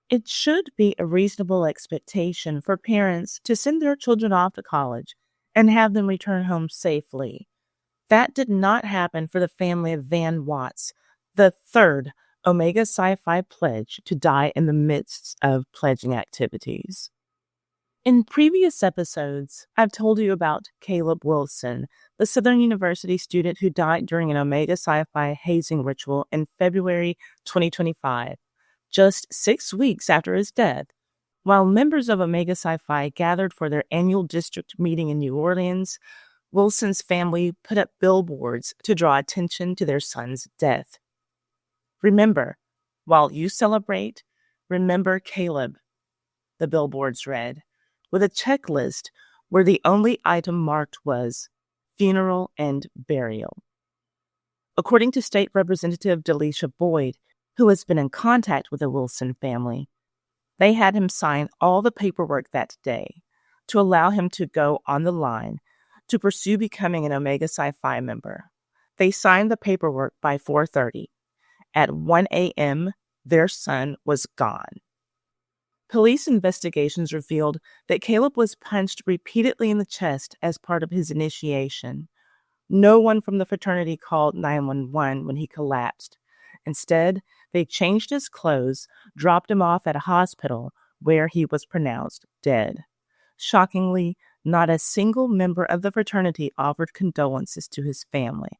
It should be a reasonable expectation for parents to send their children off to college and have them return home safely. That did not happen for the family of Vann Watts, the third Omega Psi Phi pledge to die in the midst of pledging activities. In previous episodes, I've told you about Caleb Wilson, the Southern University student who died during an Omega Psi Phi hazing ritual in February 2025, just 6 weeks after his death. While members of Omega Psi Phi gathered for their annual district meeting in New Orleans, Wilson's family put up billboards to draw attention to their son's death. Remember, while you celebrate, remember Caleb, the billboards read, with a checklist where the only item marked was funeral and burial. According to State Representative Delisha Boyd, who has been in contact with the Wilson family, they had him sign all the paperwork that day to allow him to go on the line to pursue becoming an Omega Psi Phi member. They signed the paperwork by 4:30. At 1 a.m., their son was gone. Police investigations revealed that Caleb was punched repeatedly in the chest as part of his initiation. No one from the fraternity called 911 when he collapsed. Instead, they changed his clothes, dropped him off at a hospital where he was pronounced dead. Shockingly, not a single member of the fraternity offered condolences to his family.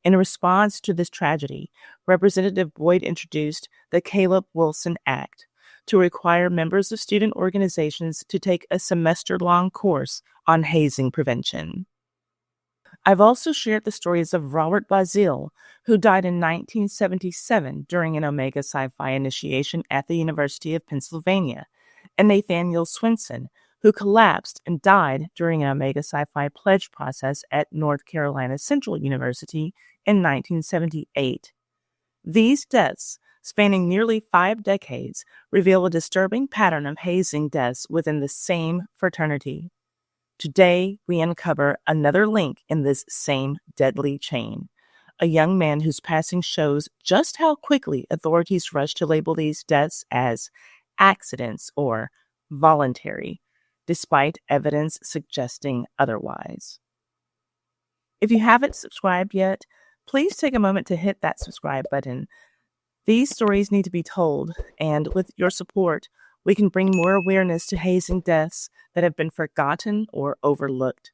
In response to this tragedy, Representative Boyd introduced the Caleb Wilson Act to require members of student organizations to take a semester-long course on hazing prevention. I've also shared the stories of Robert Bazile, who died in 1977 during an Omega Psi Phi initiation at the University of Pennsylvania, and Nathaniel Swinson, who collapsed and died during an Omega Psi Phi pledge process at North Carolina Central University in 1978. These deaths, spanning nearly 5 decades, reveal a disturbing pattern of hazing deaths within the same fraternity. Today, we uncover another link in this same deadly chain. A young man whose passing shows just how quickly authorities rush to label these deaths as accidents or voluntary, despite evidence suggesting otherwise. If you haven't subscribed yet, please take a moment to hit that subscribe button. These stories need to be told, and with your support, we can bring more awareness to hazing deaths that have been forgotten or overlooked.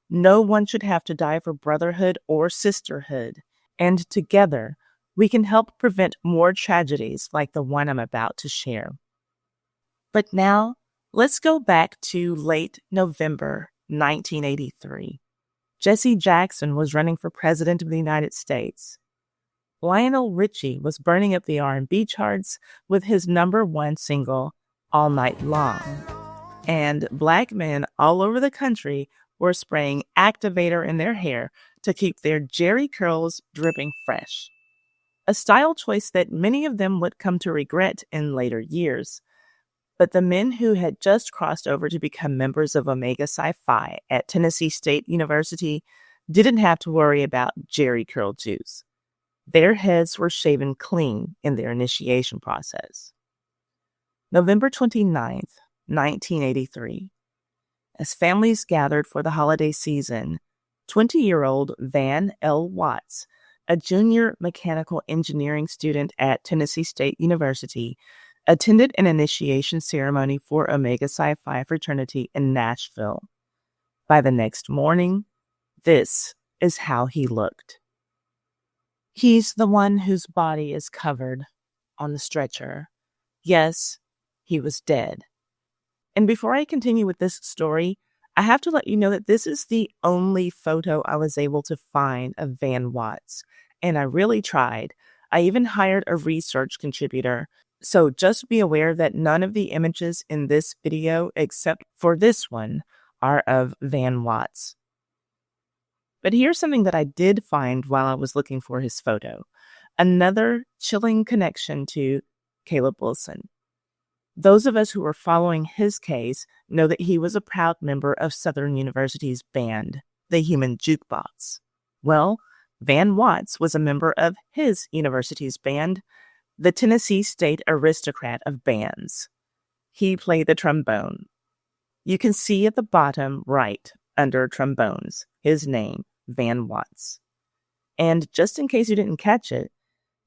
No one should have to die for brotherhood or sisterhood, and together, we can help prevent more tragedies like the one I'm about to share. But now, let's go back to late November 1983. Jesse Jackson was running for president of the United States. Lionel Richie was burning up the R&B charts with his #1 single, All Night Long. And black men all over the country were spraying activator in their hair to keep their jerry curls dripping fresh. A style choice that many of them would come to regret in later years. But the men who had just crossed over to become members of Omega Psi Phi at Tennessee State University didn't have to worry about jerry curl juice. Their heads were shaven clean in their initiation process. November 29th, 1983. As families gathered for the holiday season, 20-year-old Vann L. Watts, a junior mechanical engineering student at Tennessee State University, attended an initiation ceremony for Omega Psi Phi fraternity in Nashville. By the next morning, this is how he looked. He's the one whose body is covered on the stretcher. Yes, he was dead. And before I continue with this story, I have to let you know that this is the only photo I was able to find of Vann Watts, and I really tried. I even hired a research contributor. So just be aware that none of the images in this video, except for this one, are of Vann Watts. But here's something that I did find while I was looking for his photo. Another chilling connection to Caleb Wilson. Those of us who are following his case know that he was a proud member of Southern University's band, the Human Jukebox. Well, Vann Watts was a member of his university's band, the Tennessee State aristocrat of bands. He played the trombone. You can see at the bottom right, under trombones, his name, Vann Watts. And just in case you didn't catch it,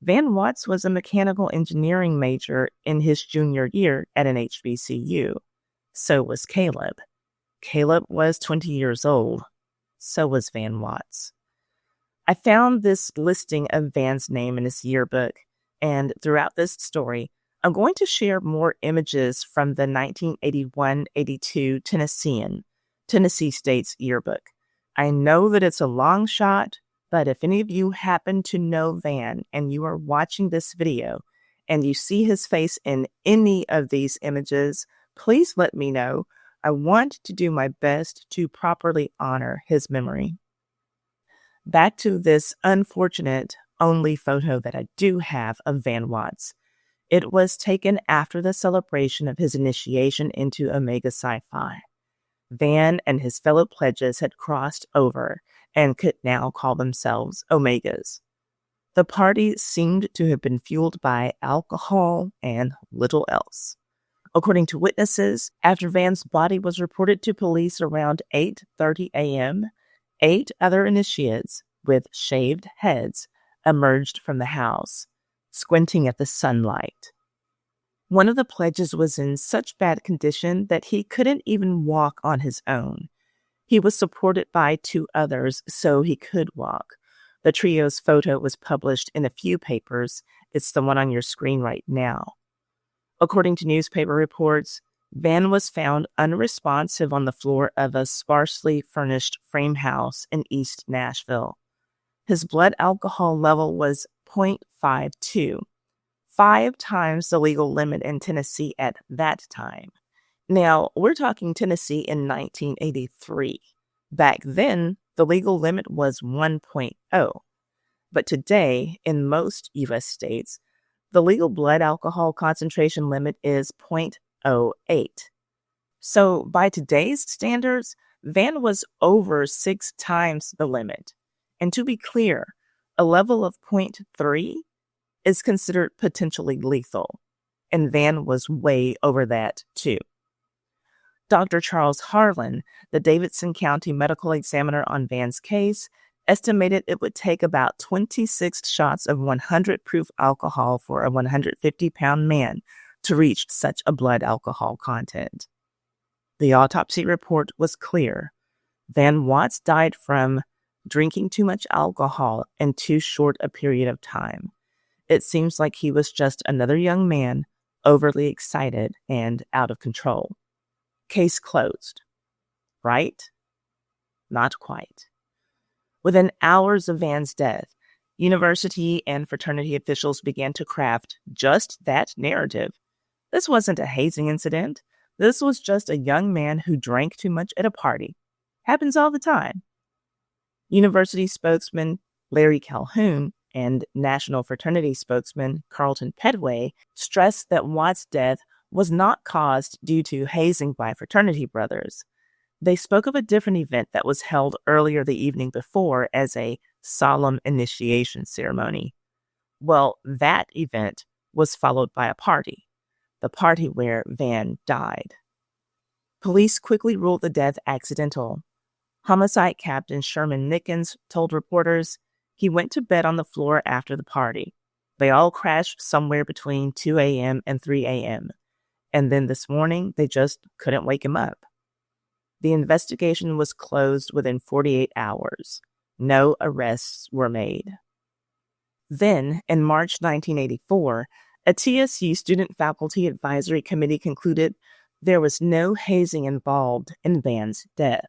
Vann Watts was a mechanical engineering major in his junior year at an HBCU. So was Caleb. Caleb was 20 years old. So was Vann Watts. I found this listing of Vann's name in his yearbook, and throughout this story, I'm going to share more images from the 1981-82 Tennessee State's yearbook. I know that it's a long shot, but if any of you happen to know Vann and you are watching this video and you see his face in any of these images, please let me know. I want to do my best to properly honor his memory. Back to this unfortunate only photo that I do have of Vann Watts. It was taken after the celebration of his initiation into Omega Psi Phi. Vann and his fellow pledges had crossed over and could now call themselves Omegas. The party seemed to have been fueled by alcohol and little else. According to witnesses, after Vann's body was reported to police around 8:30 a.m., 8 other initiates with shaved heads emerged from the house, squinting at the sunlight. One of the pledges was in such bad condition that he couldn't even walk on his own. He was supported by 2 others so he could walk. The trio's photo was published in a few papers. It's the one on your screen right now. According to newspaper reports, Vann was found unresponsive on the floor of a sparsely furnished frame house in East Nashville. His blood alcohol level was 0.52, 5 times the legal limit in Tennessee at that time. Now, we're talking Tennessee in 1983. Back then, the legal limit was 1.0. But today, in most U.S. states, the legal blood alcohol concentration limit is 0.08. So, by today's standards, Vann was over 6 times the limit. And to be clear, a level of 0.3 is considered potentially lethal, and Vann was way over that too. Dr. Charles Harlan, the Davidson County medical examiner on Vann's case, estimated it would take about 26 shots of 100 proof alcohol for a 150-pound man to reach such a blood alcohol content. The autopsy report was clear. Vann Watts died from drinking too much alcohol in too short a period of time. It seems like he was just another young man, overly excited and out of control. Case closed. Right? Not quite. Within hours of Vann's death, university and fraternity officials began to craft just that narrative. This wasn't a hazing incident. This was just a young man who drank too much at a party. Happens all the time. University spokesman Larry Calhoun and National Fraternity spokesman Carlton Pedway stressed that Watts' death was not caused due to hazing by fraternity brothers. They spoke of a different event that was held earlier the evening before as a solemn initiation ceremony. Well, that event was followed by a party, the party where Vann died. Police quickly ruled the death accidental. Homicide Captain Sherman Nickens told reporters he went to bed on the floor after the party. They all crashed somewhere between 2 a.m. and 3 a.m. And then this morning, they just couldn't wake him up. The investigation was closed within 48 hours. No arrests were made. Then, in March 1984, a TSU Student Faculty Advisory Committee concluded there was no hazing involved in Vann's death.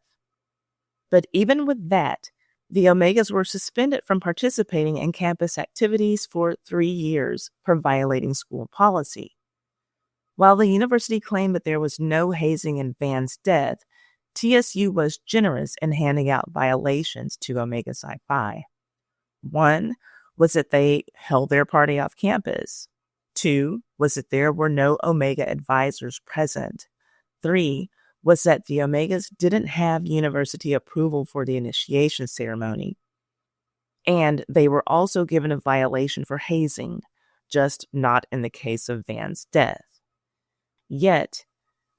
But even with that, the Omegas were suspended from participating in campus activities for 3 years for violating school policy. While the university claimed that there was no hazing in Vann's death, TSU was generous in handing out violations to Omega Psi Phi. 1 was that they held their party off campus. 2 was that there were no Omega advisors present. 3 was that the Omegas didn't have university approval for the initiation ceremony. And they were also given a violation for hazing. just not in the case of Vann's death. Yet,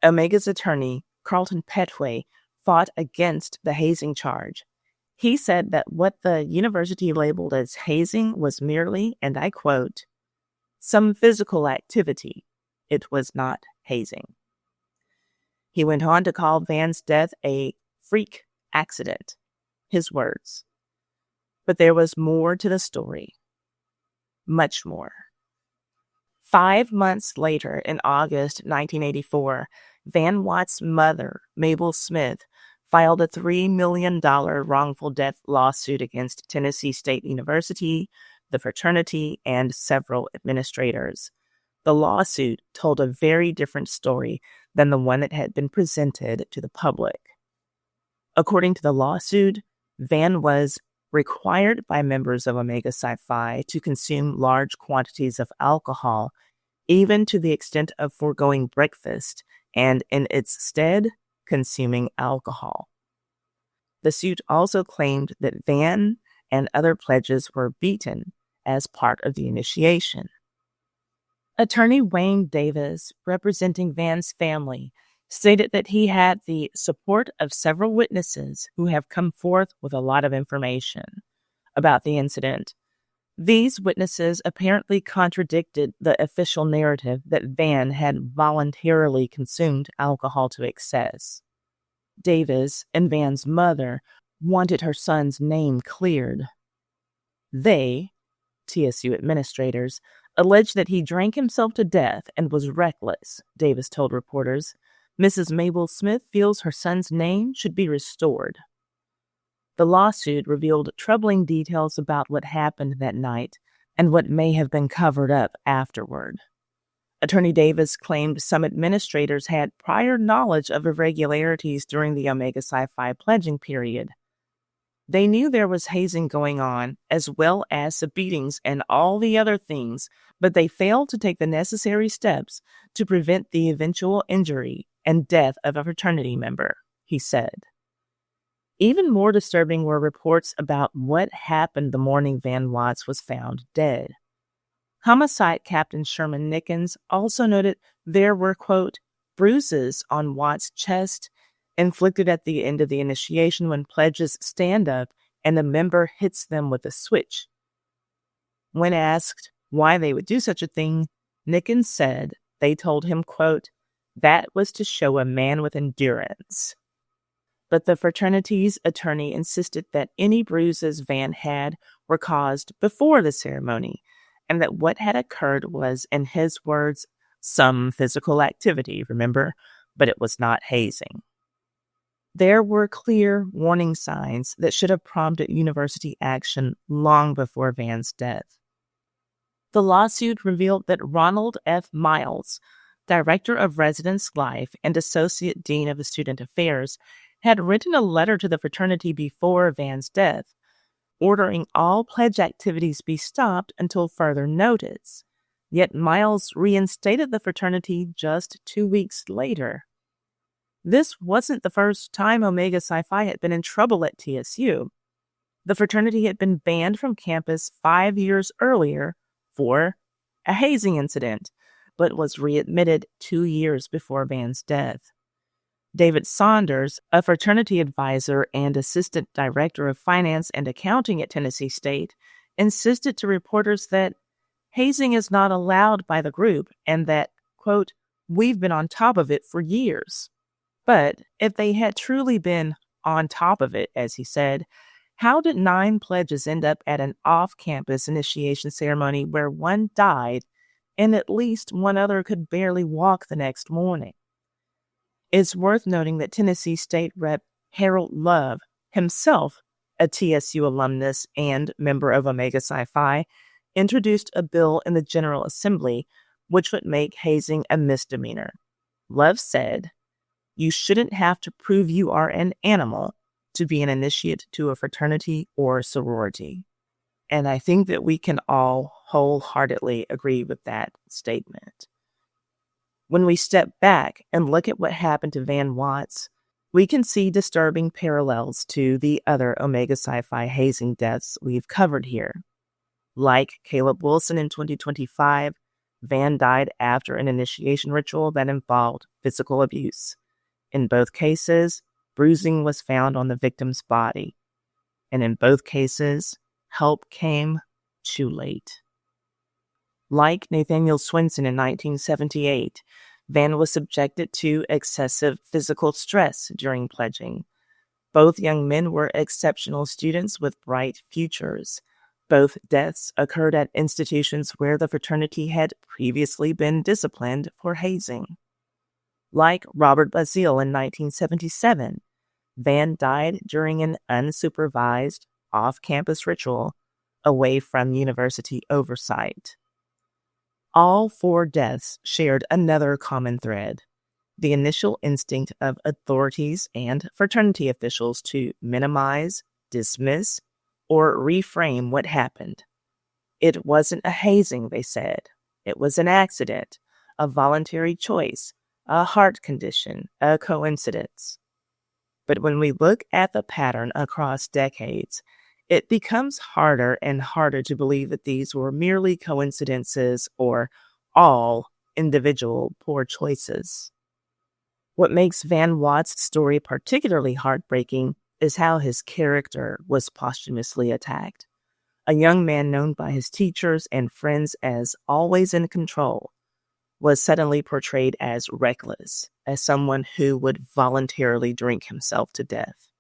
Omega's attorney, Carlton Petway, fought against the hazing charge. He said that what the university labeled as hazing was merely, and I quote, some physical activity. It was not hazing. He went on to call Vann's death a freak accident. His words. But there was more to the story. Much more. 5 months later, in August 1984, Vann Watts' mother, Mabel Smith, filed a $3 million wrongful death lawsuit against Tennessee State University, the fraternity, and several administrators. The lawsuit told a very different story than the one that had been presented to the public. According to the lawsuit, Vann was required by members of Omega Psi Phi to consume large quantities of alcohol, even to the extent of foregoing breakfast, and in its stead, consuming alcohol. The suit also claimed that Vann and other pledges were beaten as part of the initiation. Attorney Wayne Davis, representing Vann's family, stated that he had the support of several witnesses who have come forth with a lot of information about the incident. These witnesses apparently contradicted the official narrative that Vann had voluntarily consumed alcohol to excess. Davis and Vann's mother wanted her son's name cleared. They, TSU administrators, alleged that he drank himself to death and was reckless, Davis told reporters. Mrs. Mabel Smith feels her son's name should be restored. The lawsuit revealed troubling details about what happened that night and what may have been covered up afterward. Attorney Davis claimed some administrators had prior knowledge of irregularities during the Omega Psi Phi pledging period. They knew there was hazing going on, as well as the beatings and all the other things, but they failed to take the necessary steps to prevent the eventual injury and death of a fraternity member, he said. Even more disturbing were reports about what happened the morning Vann Watts was found dead. Homicide Captain Sherman Nickens also noted there were, quote, bruises on Watts' chest inflicted at the end of the initiation when pledges stand up and the member hits them with a switch. When asked why they would do such a thing, Nickens said they told him, quote, that was to show a man with endurance. But the fraternity's attorney insisted that any bruises Vann had were caused before the ceremony, and that what had occurred was, in his words, some physical activity, remember, but it was not hazing. There were clear warning signs that should have prompted university action long before Vann's death. The lawsuit revealed that Ronald F. Miles, Director of Residence Life and Associate Dean of Student Affairs, had written a letter to the fraternity before Vann's death, ordering all pledge activities be stopped until further notice. Yet Miles reinstated the fraternity just 2 weeks later. This wasn't the first time Omega Psi Phi had been in trouble at TSU. The fraternity had been banned from campus 5 years earlier for a hazing incident, but was readmitted 2 years before Vann's death. David Saunders, a fraternity advisor and assistant director of finance and accounting at Tennessee State, insisted to reporters that hazing is not allowed by the group and that, quote, we've been on top of it for years. But if they had truly been on top of it, as he said, how did 9 pledges end up at an off-campus initiation ceremony where one died and at least one other could barely walk the next morning? It's worth noting that Tennessee State Rep. Harold Love, himself a TSU alumnus and member of Omega Psi Phi, introduced a bill in the General Assembly which would make hazing a misdemeanor. Love said, you shouldn't have to prove you are an animal to be an initiate to a fraternity or sorority. And I think that we can all wholeheartedly agree with that statement. When we step back and look at what happened to Vann Watts, we can see disturbing parallels to the other Omega Psi Phi hazing deaths we've covered here. Like Caleb Wilson in 2025, Vann died after an initiation ritual that involved physical abuse. In both cases, bruising was found on the victim's body. And in both cases, help came too late. Like Nathaniel Swinson in 1978, Vann was subjected to excessive physical stress during pledging. Both young men were exceptional students with bright futures. Both deaths occurred at institutions where the fraternity had previously been disciplined for hazing. Like Robert Bazile in 1977, Vann died during an unsupervised, off-campus ritual away from university oversight. All 4 deaths shared another common thread: the initial instinct of authorities and fraternity officials to minimize, dismiss, or reframe what happened. It wasn't a hazing, they said. It was an accident, a voluntary choice, a heart condition, a coincidence. But when we look at the pattern across decades, it becomes harder and harder to believe that these were merely coincidences or all individual poor choices. What makes Vann Watts' story particularly heartbreaking is how his character was posthumously attacked. A young man known by his teachers and friends as always in control was suddenly portrayed as reckless, as someone who would voluntarily drink himself to death.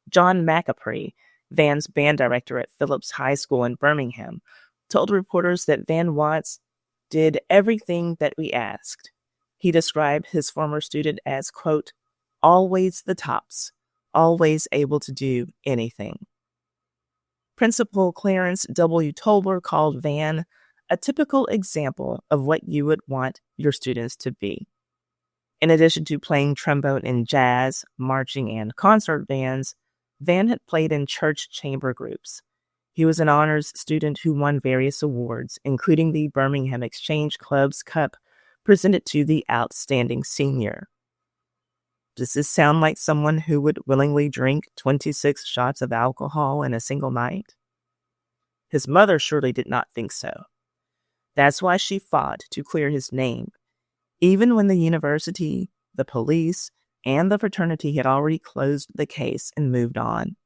John McApree, Vann's band director at Phillips High School in Birmingham, told reporters that Vann Watts did everything that we asked. He described his former student as, quote, always the tops, always able to do anything. Principal Clarence W. Tobler called Vann a typical example of what you would want your students to be. In addition to playing trombone in jazz, marching, and concert bands, Vann had played in church chamber groups. He was an honors student who won various awards, including the Birmingham Exchange Club's Cup, presented to the outstanding senior. Does this sound like someone who would willingly drink 26 shots of alcohol in a single night? His mother surely did not think so. That's why she fought to clear his name, even when the university, the police, and the fraternity had already closed the case and moved on.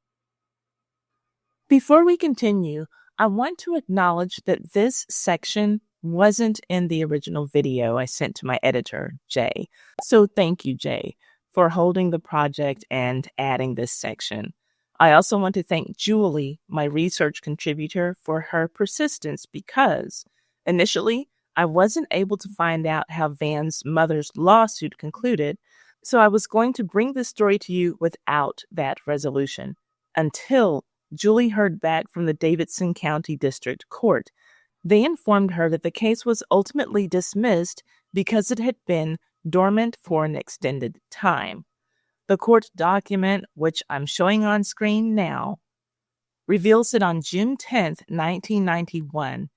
Before we continue, I want to acknowledge that this section wasn't in the original video I sent to my editor, Jay. So thank you, Jay, for holding the project and adding this section. I also want to thank Julie, my research contributor, for her persistence because initially I wasn't able to find out how Vann's mother's lawsuit concluded, so I was going to bring this story to you without that resolution until Julie heard back from the Davidson County District Court. They informed her that the case was ultimately dismissed because it had been dormant for an extended time. The court document, which I'm showing on screen now, reveals that on June 10, 1991,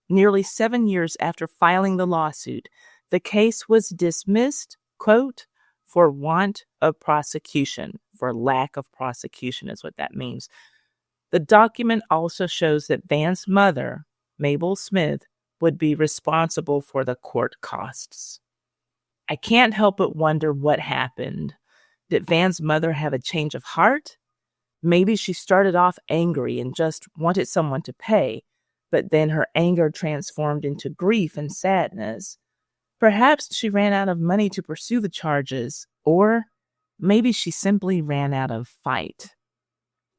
nearly 7 years after filing the lawsuit, the case was dismissed, quote, for want of prosecution, for lack of prosecution is what that means. The document also shows that Vann's mother, Mabel Smith, would be responsible for the court costs. I can't help but wonder what happened. Did Vann's mother have a change of heart? Maybe she started off angry and just wanted someone to pay, but then her anger transformed into grief and sadness. Perhaps she ran out of money to pursue the charges, or maybe she simply ran out of fight.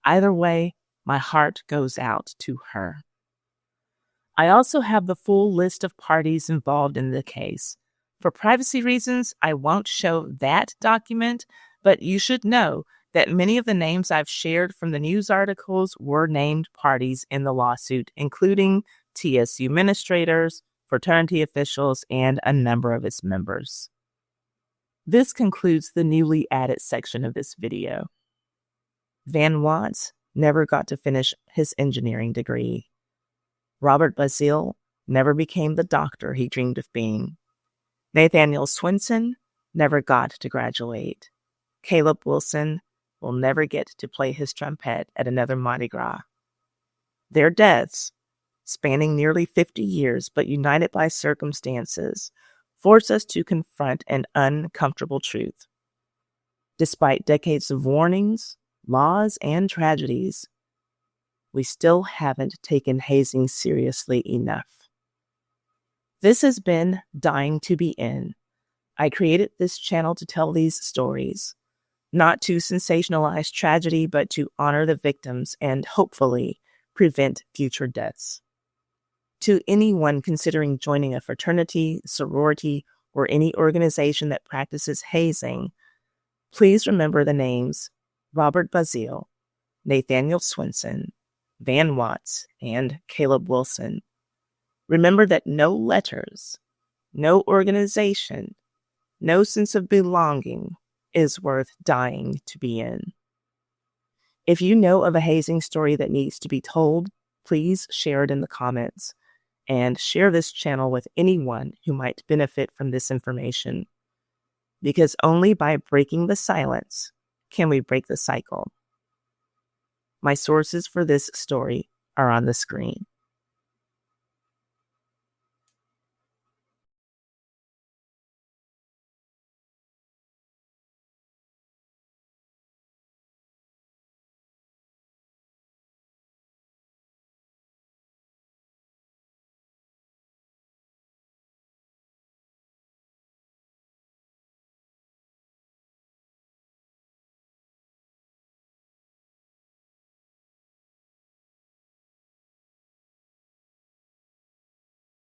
Either way, my heart goes out to her. I also have the full list of parties involved in the case. For privacy reasons, I won't show that document, but you should know that many of the names I've shared from the news articles were named parties in the lawsuit, including TSU administrators, fraternity officials, and a number of its members. This concludes the newly added section of this video. Vann Watts never got to finish his engineering degree. Robert Bazile never became the doctor he dreamed of being. Nathaniel Swinson never got to graduate. Caleb Wilson will never get to play his trumpet at another Mardi Gras. Their deaths spanning nearly 50 years but united by circumstances, force us to confront an uncomfortable truth. Despite decades of warnings, laws, and tragedies, we still haven't taken hazing seriously enough. This has been Dying to Be In. I created this channel to tell these stories, not to sensationalize tragedy, but to honor the victims and hopefully prevent future deaths. To anyone considering joining a fraternity, sorority, or any organization that practices hazing, please remember the names Robert Bazile, Nathaniel Swinson, Vann Watts, and Caleb Wilson. Remember that no letters, no organization, no sense of belonging is worth dying to be in. If you know of a hazing story that needs to be told, please share it in the comments and share this channel with anyone who might benefit from this information. Because only by breaking the silence can we break the cycle. My sources for this story are on the screen.